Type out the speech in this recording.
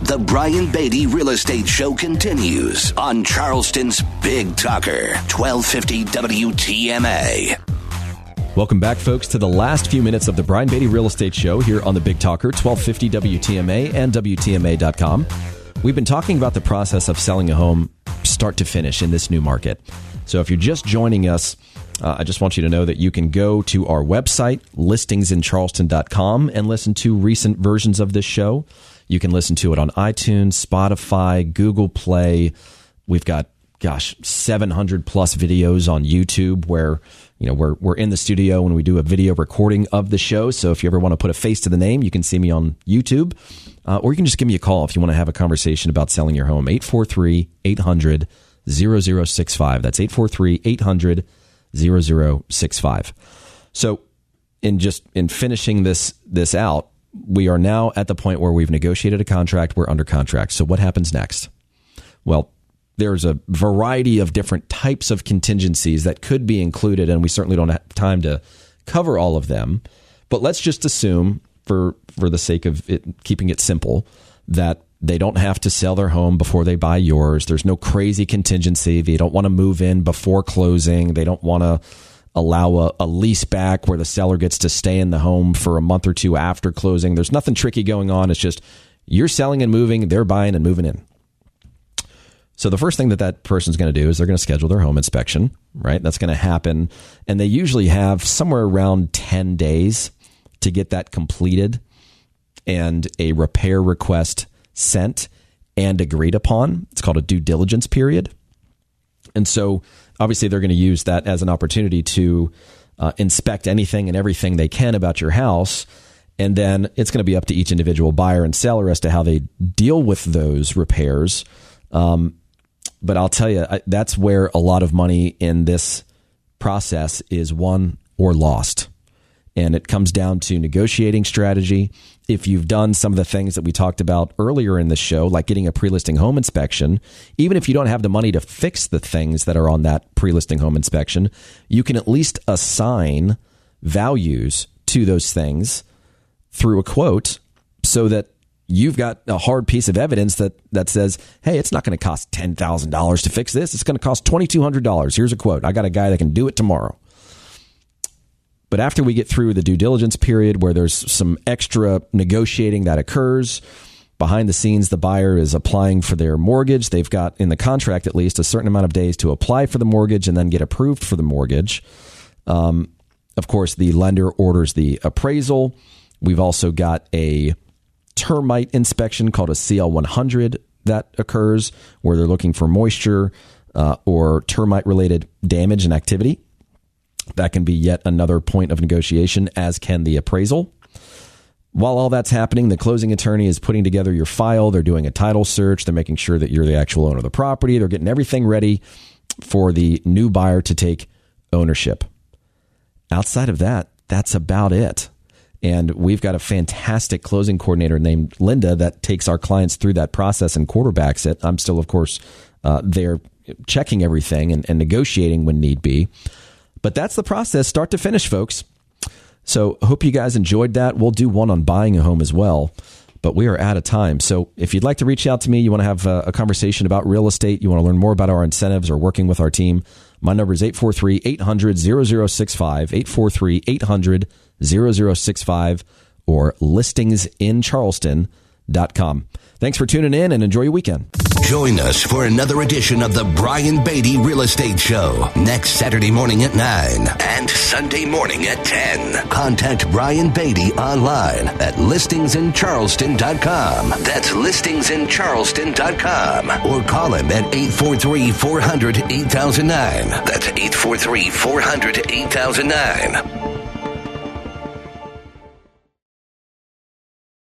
The Brian Beatty Real Estate Show continues on Charleston's Big Talker, 1250 WTMA. Welcome back, folks, to the last few minutes of the Brian Beatty Real Estate Show here on the Big Talker, 1250 WTMA and WTMA.com. We've been talking about the process of selling a home start to finish in this new market. So if you're just joining us, I just want you to know that you can go to our website, listingsincharleston.com, and listen to recent versions of this show. You can listen to it on iTunes, Spotify, Google Play. We've got, 700 plus videos on YouTube where, we're in the studio when we do a video recording of the show. So if you ever want to put a face to the name, you can see me on YouTube. Or you can just give me a call if you want to have a conversation about selling your home. 843-800-0065. That's 843-800-0065. So in finishing this out, we are now at the point where we've negotiated a contract. We're under contract. So what happens next? Well, there's a variety of different types of contingencies that could be included, and we certainly don't have time to cover all of them. But let's just assume, for the sake of keeping it simple, that they don't have to sell their home before they buy yours. There's no crazy contingency. They don't want to move in before closing. They don't want to allow a lease back where the seller gets to stay in the home for a month or two after closing. There's nothing tricky going on. It's just you're selling and moving, they're buying and moving in. So the first thing that person's going to do is they're going to schedule their home inspection, right? That's going to happen. And they usually have somewhere around 10 days to get that completed and a repair request sent and agreed upon. It's called a due diligence period. And so obviously they're going to use that as an opportunity to inspect anything and everything they can about your house. And then it's going to be up to each individual buyer and seller as to how they deal with those repairs. But I'll tell you, that's where a lot of money in this process is won or lost. And it comes down to negotiating strategy. If you've done some of the things that we talked about earlier in the show, like getting a pre-listing home inspection, even if you don't have the money to fix the things that are on that pre-listing home inspection, you can at least assign values to those things through a quote so that you've got a hard piece of evidence that says, hey, it's not going to cost $10,000 to fix this. It's going to cost $2,200. Here's a quote. I got a guy that can do it tomorrow. But after we get through the due diligence period where there's some extra negotiating that occurs, behind the scenes, the buyer is applying for their mortgage. They've got, in the contract at least, a certain amount of days to apply for the mortgage and then get approved for the mortgage. Of course, the lender orders the appraisal. We've also got a termite inspection called a CL100 that occurs where they're looking for moisture or termite-related damage and activity. That can be yet another point of negotiation, as can the appraisal. While all that's happening, the closing attorney is putting together your file. They're doing a title search. They're making sure that you're the actual owner of the property. They're getting everything ready for the new buyer to take ownership. Outside of that, that's about it. And we've got a fantastic closing coordinator named Linda that takes our clients through that process and quarterbacks it. I'm still, of course, there checking everything and negotiating when need be. But that's the process, start to finish, folks. So I hope you guys enjoyed that. We'll do one on buying a home as well, but we are out of time. So if you'd like to reach out to me, you want to have a conversation about real estate, you want to learn more about our incentives or working with our team, my number is 843-800-0065, 843-800-0065, or listingsincharleston.com. Thanks for tuning in and enjoy your weekend. Join us for another edition of the Brian Beatty Real Estate Show next Saturday morning at 9 and Sunday morning at 10. Contact Brian Beatty online at listingsincharleston.com. That's listingsincharleston.com. Or call him at 843-400-8009. That's 843-400-8009.